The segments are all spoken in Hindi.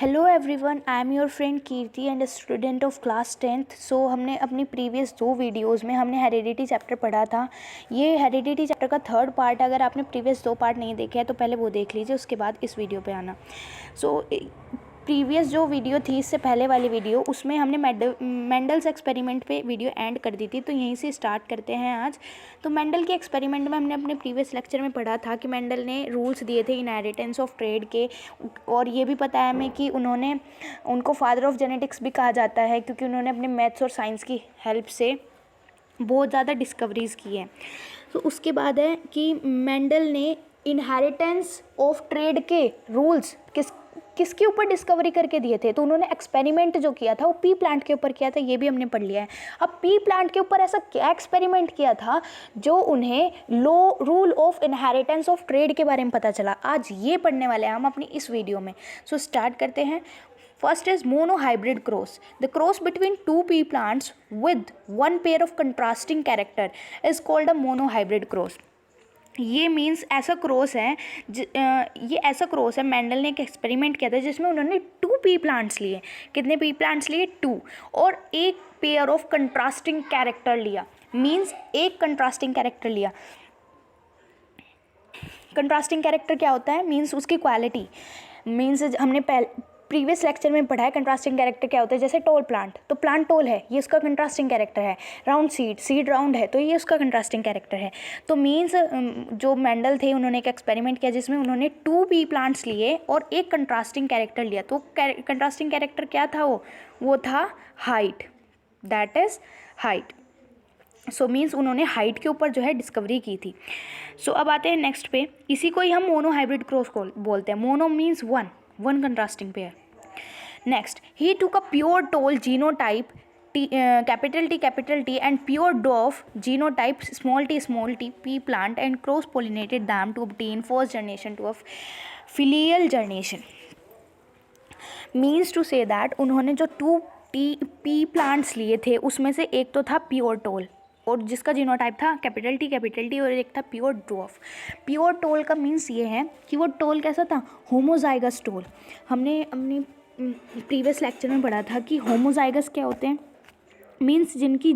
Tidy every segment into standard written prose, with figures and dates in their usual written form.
Hello everyone, I am your friend Kirti and student of class 10th। सो हमने अपनी प्रीवियस 2 वीडियोस में हमने हेरिडिटी चैप्टर पढ़ा था। ये हेरिडिटी चैप्टर का 3rd पार्ट है। अगर आपने प्रीवियस 2 पार्ट नहीं देखे हैं तो पहले वो देख लीजिए, उसके बाद इस वीडियो पे आना। सो प्रीवियस जो वीडियो थी, इससे पहले वाली वीडियो, उसमें हमने मेंडल्स एक्सपेरिमेंट पे वीडियो एंड कर दी थी। तो यहीं से स्टार्ट करते हैं आज। तो मेंडल के एक्सपेरिमेंट में हमने अपने प्रीवियस लेक्चर में पढ़ा था कि मेंडल ने रूल्स दिए थे इनहेरिटेंस ऑफ ट्रेड के, और ये भी पता है हमें कि उनको फादर ऑफ जेनेटिक्स भी कहा जाता है, क्योंकि उन्होंने अपने मैथ्स और साइंस की हेल्प से बहुत ज़्यादा डिस्कवरीज़ की हैं। तो उसके बाद है कि मेंडल ने इनहेरिटेंस ऑफ ट्रेड के रूल्स किसके ऊपर डिस्कवरी करके दिए थे। तो उन्होंने एक्सपेरिमेंट जो किया था वो पी प्लांट के ऊपर किया था, ये भी हमने पढ़ लिया है। अब पी प्लांट के ऊपर ऐसा क्या एक्सपेरिमेंट किया था जो उन्हें rule of inheritance of trade के बारे में पता चला, आज ये पढ़ने वाले हैं हम अपनी इस वीडियो में। सो स्टार्ट करते हैं। First is monohybrid cross. The cross between 2 pea plants with one pair of contrasting character is called a monohybrid cross. ये मीन्स ऐसा क्रॉस है, ये ऐसा क्रॉस है। मेंडल ने एक एक्सपेरिमेंट किया था जिसमें उन्होंने 2 पी प्लांट्स लिए। कितने पी प्लांट्स लिए? 2, और एक पेयर ऑफ कंट्रास्टिंग कैरेक्टर लिया। मीन्स एक कंट्रास्टिंग कैरेक्टर लिया। कंट्रास्टिंग कैरेक्टर क्या होता है? मीन्स उसकी क्वालिटी। मीन्स हमने प्रीवियस लेक्चर में पढ़ा है कंट्रास्टिंग कैरेक्टर क्या होता है। जैसे टोल प्लांट, तो प्लांट टोल है, ये उसका कंट्रास्टिंग कैरेक्टर है। राउंड सीड राउंड है, तो ये उसका कंट्रास्टिंग कैरेक्टर है। तो मीन्स जो मेंडल थे, उन्होंने एक एक्सपेरिमेंट किया जिसमें उन्होंने 2 पी प्लांट्स लिए और एक कंट्रास्टिंग कैरेक्टर लिया। तो कंट्रास्टिंग कैरेक्टर क्या था? वो था height, that is height. So means उन्होंने हाइट के ऊपर जो है डिस्कवरी की थी। सो अब आते हैं नेक्स्ट पे। इसी को ही हम मोनोहाइब्रिड क्रॉस को बोलते हैं। Mono means one contrasting pair. Next, he took a pure toll genotype capital T and pure dwarf genotype small t pea plant and cross pollinated them to obtain first generation to a filial generation. Means to say that उन्होंने जो 2 पी प्लांट्स लिए थे उसमें से एक तो था प्योर टोल, और जिसका जीनोटाइप था कैपिटल टी, और एक था प्योर ड्वार्फ। प्योर टोल का मीन्स ये है कि वो टोल कैसा था? Homozygous toll. हमने अपनी प्रीवियस लेक्चर में पढ़ा था कि होमोजाइगस क्या होते हैं। मीन्स जिनकी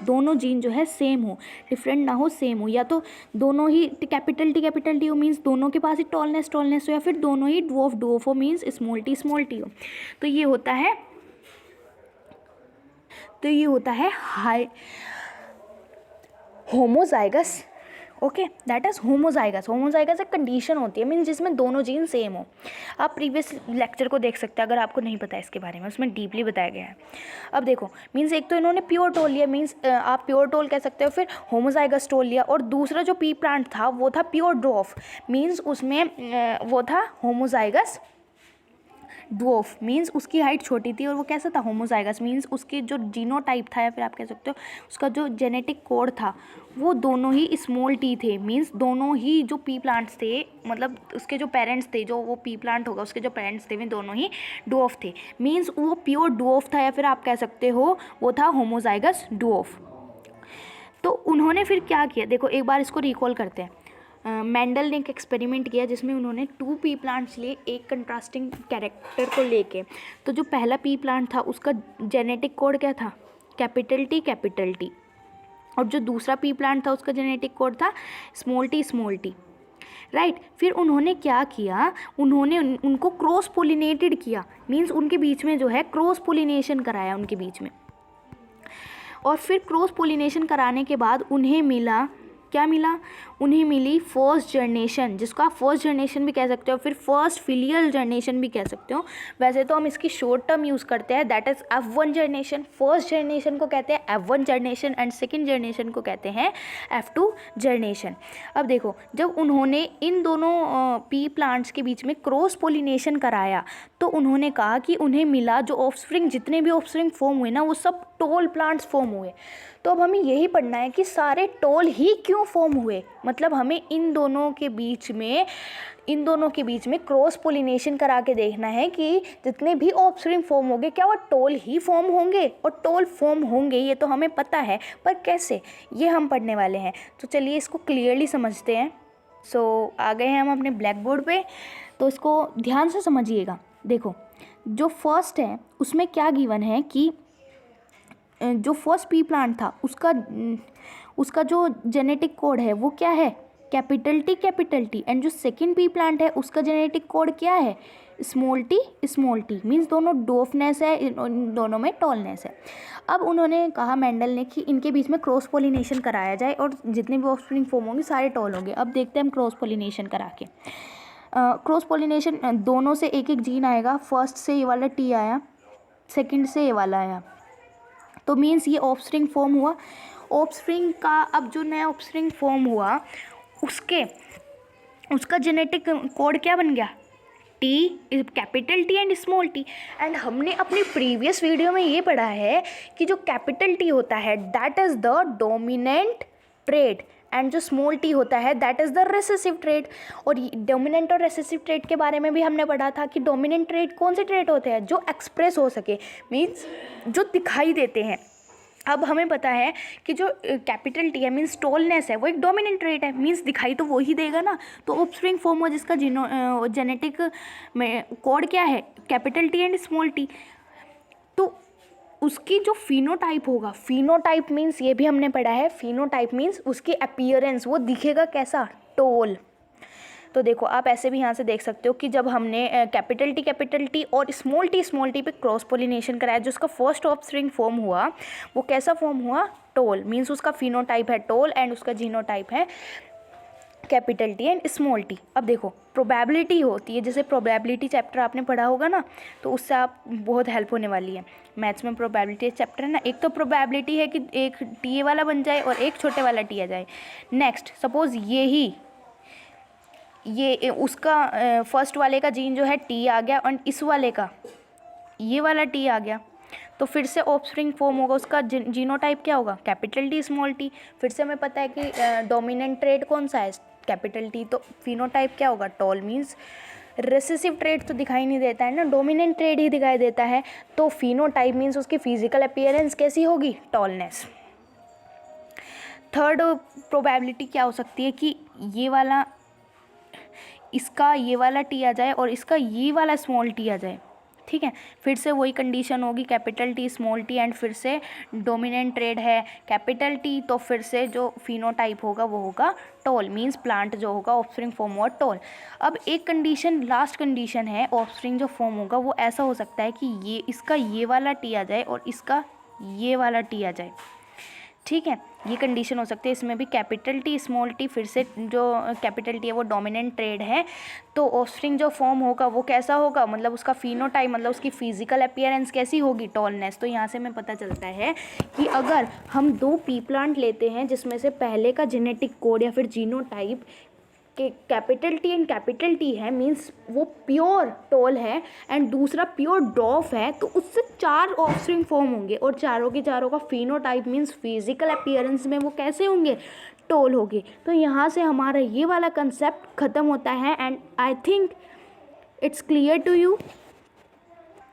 दोनों जीन जो है सेम हो, डिफरेंट ना हो, सेम हो, या तो दोनों ही कैपिटल टी हो, मीन्स दोनों के पास ही टॉलनेस हो, या फिर दोनों ही ड्वार्फ हो, मीन्स स्मॉल टी हो। तो ये होता है high homozygous. Okay, that is homozygous. Homozygous एक कंडीशन होती है, मीन्स जिसमें दोनों जीन सेम हो। आप प्रीवियस लेक्चर को देख सकते हैं अगर आपको नहीं पता इसके बारे में, उसमें डीपली बताया गया है। अब देखो, मीन्स एक तो इन्होंने प्योर टोल लिया, मीन्स आप प्योर टोल कह सकते हो, फिर होमोजाइगस टोल लिया, और दूसरा जो पी प्लांट था वो था प्योर ड्वार्फ। मीन्स उसमें वो था होमोजाइगस ड्वार्फ। मीन्स उसकी हाइट छोटी थी और वो कैसा था? होमोजाइगस। मीन्स उसकी जो जीनोटाइप था, या फिर आप कह सकते हो उसका जो जेनेटिक कोड था, वो दोनों ही स्मॉल टी थे। मीन्स दोनों ही जो पी प्लांट्स थे, मतलब उसके जो पेरेंट्स थे, जो वो पी प्लांट होगा उसके जो पेरेंट्स थे, वे दोनों ही ड्वार्फ थे। मीन्स वो प्योर ड्वार्फ था, या फिर आप कह सकते हो वो था होमोजाइगस ड्वार्फ। तो उन्होंने फिर क्या किया? देखो एक बार इसको रिकॉल करते हैं। मेंडल ने एक एक्सपेरिमेंट किया जिसमें उन्होंने 2 पी प्लांट्स लिए, एक कंट्रास्टिंग कैरेक्टर को लेके। तो जो पहला पी प्लांट था उसका जेनेटिक कोड क्या था? कैपिटल टी, और जो दूसरा पी प्लांट था उसका जेनेटिक कोड था स्मॉल टी, राइट। फिर उन्होंने क्या किया? उन्होंने उनको क्रॉस पोलिनेटेड किया। मीन्स उनके बीच में जो है क्रॉस पोलिनेशन कराया उनके बीच में, और फिर क्रॉस पोलिनेशन कराने के बाद उन्हें मिला, क्या मिला? उन्हें मिली फर्स्ट जनरेशन, जिसको आप फर्स्ट जनरेशन भी कह सकते हो, फिर फर्स्ट फिलियल जनरेशन भी कह सकते हो। वैसे तो हम इसकी शॉर्ट टर्म यूज़ करते हैं, that is F1 generation. First generation को कहते हैं F1 generation and second generation को कहते हैं F2 जनरेशन। अब देखो, जब उन्होंने इन दोनों पी प्लांट्स के बीच में क्रॉस पोलिनेशन कराया, तो उन्होंने कहा कि उन्हें मिला जो ऑफस्प्रिंग, जितने भी ऑफस्प्रिंग फॉर्म हुए ना, वो सब टोल प्लांट्स फॉर्म हुए। तो अब हमें यही पढ़ना है कि सारे टोल ही क्यों फॉर्म हुए। मतलब हमें इन दोनों के बीच में क्रॉस पोलिनेशन करा के देखना है कि जितने भी ऑफस्प्रिंग फॉर्म होंगे क्या वो टोल ही फॉर्म होंगे, और टोल फॉर्म होंगे ये तो हमें पता है, पर कैसे, ये हम पढ़ने वाले हैं। तो चलिए इसको क्लियरली समझते हैं। आ गए हैं हम अपने ब्लैक बोर्ड पे, तो इसको ध्यान से समझिएगा। देखो, जो फर्स्ट है उसमें क्या गिवन है कि जो फर्स्ट पी प्लांट था उसका जो जेनेटिक कोड है वो क्या है, कैपिटल टी, एंड जो सेकंड पी प्लांट है उसका जेनेटिक कोड क्या है, स्मॉल टी। मीन्स दोनों डोफनेस है, इन दोनों में टॉलनेस है। अब उन्होंने कहा मेंडल ने कि इनके बीच में क्रॉस पोलिनेशन कराया जाए और जितने भी ऑफस्प्रिंग फॉर्म होंगे सारे टॉल होंगे। अब देखते हैं हम क्रॉस पोलिनेशन करा के। क्रॉस पोलिनेशन दोनों से एक एक जीन आएगा, फर्स्ट से ये वाला टी आया, सेकंड से ये वाला आया, तो मीन्स ये ऑफस्प्रिंग फॉर्म हुआ। ऑफस्प्रिंग का अब जो नया ऑफस्प्रिंग फॉर्म हुआ उसका जेनेटिक कोड क्या बन गया, T, capital T and small T. And हमने अपनी प्रीवियस वीडियो में ये पढ़ा है कि जो कैपिटल टी होता है that is the dominant trait and जो स्मॉल टी होता है that is the recessive trait. और डोमिनेंट और रिसेसिव ट्रेट के बारे में भी हमने पढ़ा था कि डोमिनेंट ट्रेट कौन से ट्रेट होते हैं, जो एक्सप्रेस हो सके, मीन्स जो दिखाई देते हैं। अब हमें पता है कि जो कैपिटल टी है मीन्स टॉलनेस है, वो एक डोमिनेंट ट्रेट है, मीन्स दिखाई तो वो ही देगा ना। तो ऑफस्प्रिंग फॉर्म हुआ जिसका जेनेटिक में कोड क्या है, capital T and small T. तो उसकी जो फिनोटाइप होगा, फिनोटाइप मीन्स ये भी हमने पढ़ा है, फिनोटाइप मीन्स उसकी अपीयरेंस, वो दिखेगा कैसा, टॉल। तो देखो आप ऐसे भी यहाँ से देख सकते हो कि जब हमने कैपिटल टी और स्मॉल टी पे क्रॉस पोलिनेशन कराया, जो उसका फर्स्ट ऑफस्प्रिंग फॉर्म हुआ वो कैसा फॉर्म हुआ, टॉल। मीन्स उसका फिनोटाइप है टॉल एंड उसका जीनोटाइप है capital T and small T. अब देखो प्रोबेबिलिटी होती है, जैसे प्रोबेबिलिटी चैप्टर आपने पढ़ा होगा ना, तो उससे आप बहुत हेल्प होने वाली है। मैथ्स में प्रोबेबिलिटी चैप्टर है ना, एक तो प्रोबेबिलिटी है कि एक टी वाला बन जाए और एक छोटे वाला टी आ जाए। नेक्स्ट सपोज ये उसका फर्स्ट वाले का जीन जो है टी आ गया और इस वाले का ये वाला टी आ गया, तो फिर से ऑफस्प्रिंग फॉर्म होगा, उसका जीनोटाइप क्या होगा, कैपिटल टी स्मॉल टी। फिर से हमें पता है कि डोमिनेंट ट्रेट कौन सा है, कैपिटल टी, तो फिनोटाइप क्या होगा, टॉल। मीन्स रिसेसिव ट्रेट तो दिखाई नहीं देता है ना, डोमिनेंट ट्रेट ही दिखाई देता है। तो फिनोटाइप मीन्स उसकी फिजिकल अपीयरेंस कैसी होगी, टॉलनेस। थर्ड प्रोबेबिलिटी क्या हो सकती है कि इसका ये वाला टी आ जाए और इसका ये वाला स्मॉल टी आ जाए, ठीक है। फिर से वही कंडीशन होगी, capital T small T and फिर से डोमिनेंट ट्रेड है कैपिटल टी, तो फिर से जो फिनोटाइप होगा वो होगा टॉल। मींस प्लांट जो होगा ऑफस्प्रिंग फॉर्म हुआ टॉल। अब एक कंडीशन, लास्ट कंडीशन है, ऑफस्प्रिंग जो फॉर्म होगा वो ऐसा हो सकता है कि इसका ये वाला टी आ जाए और इसका ये वाला टी आ जाए, ठीक है। ये कंडीशन हो सकती है। इसमें भी कैपिटल टी स्मॉल टी, फिर से जो कैपिटल टी है वो डोमिनेंट ट्रेड है, तो ऑफस्प्रिंग जो फॉर्म होगा वो कैसा होगा, मतलब उसका फिनोटाइप, मतलब उसकी फिजिकल अपीयरेंस कैसी होगी, टॉलनेस। तो यहाँ से हमें पता चलता है कि अगर हम दो पी प्लांट लेते हैं जिसमें से पहले का जेनेटिक कोड या फिर जीनोटाइप के capital T and capital T है, मीन्स वो प्योर टॉल है, एंड दूसरा प्योर डॉफ है, तो उससे 4 ऑफस्प्रिंग फॉर्म होंगे और चारों के चारों का फिनोटाइप मीन्स फिजिकल अपीयरेंस में वो कैसे होंगे, टॉल होंगे। तो यहाँ से हमारा ये वाला कंसेप्ट ख़त्म होता है and I think it's clear to you.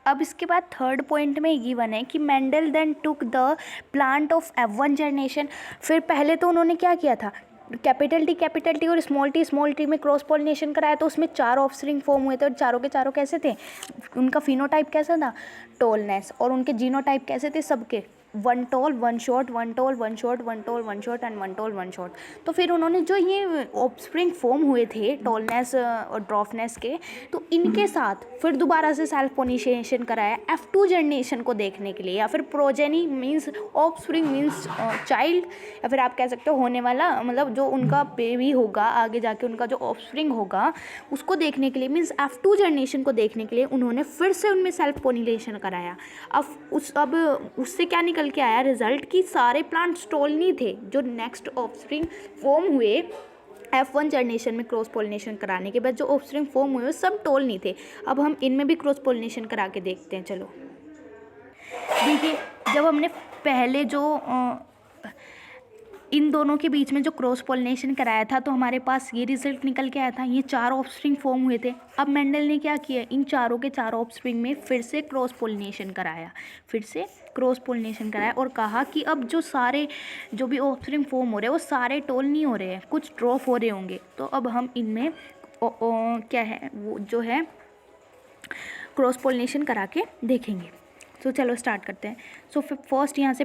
अब इसके बाद थर्ड पॉइंट में ये बना है कि Mendel then took the plant of F1 generation. फिर पहले तो उन्होंने क्या किया था, कैपिटल टी और स्मॉल टी में क्रॉस पॉलिनेशन कराया, तो उसमें 4 ऑफस्प्रिंग फॉर्म हुए थे और चारों के चारों कैसे थे, उनका फिनोटाइप कैसा था, टॉलनेस, और उनके जीनोटाइप कैसे थे सबके, 1 tall 1 short, 1 tall 1 short, 1 tall 1 short and 1 tall 1 short. तो फिर उन्होंने जो ये ऑफस्प्रिंग फॉर्म हुए थे टॉलनेस और ड्रॉफनेस के, तो इनके साथ फिर दोबारा से सेल्फ पोलिनेशन कराया F2 जनरेशन को देखने के लिए, या फिर progeny means offspring means child, या फिर आप कह सकते हो होने वाला, मतलब जो उनका बेबी होगा आगे जाके, उनका जो ऑफस्प्रिंग होगा उसको देखने के लिए, मीन्स F2 जनरेशन को देखने के लिए उन्होंने फिर से उनमें सेल्फ पोलिनेशन कराया। अब उससे क्या निकल के आया रिजल्ट, कि सारे प्लांट्स टॉल नहीं थे। जो नेक्स्ट ऑफस्प्रिंग फॉर्म हुए F1 जनरेशन में क्रॉस पोलिनेशन कराने के बाद जो ऑफस्प्रिंग फॉर्म हुए सब टॉल नहीं थे। अब हम इनमें भी क्रॉस पोलिनेशन करा के देखते हैं। चलो देखिए, जब हमने पहले जो इन दोनों के बीच में जो क्रॉस पोलिनेशन कराया था, तो हमारे पास ये रिजल्ट निकल के आया था, ये 4 ऑफस्प्रिंग फॉर्म हुए थे। अब मेंडल ने क्या किया, इन चारों के चारों ऑफस्प्रिंग में फिर से क्रॉस पोलिनेशन कराया और कहा कि अब जो भी ऑफस्प्रिंग फॉर्म हो रहे हैं वो सारे टॉल नहीं हो रहे हैं, कुछ ड्रॉप हो रहे होंगे। तो अब हम इनमें क्या है वो जो है क्रॉस पोलिनेशन करा के देखेंगे। तो चलो स्टार्ट करते हैं। सो फर्स्ट यहाँ से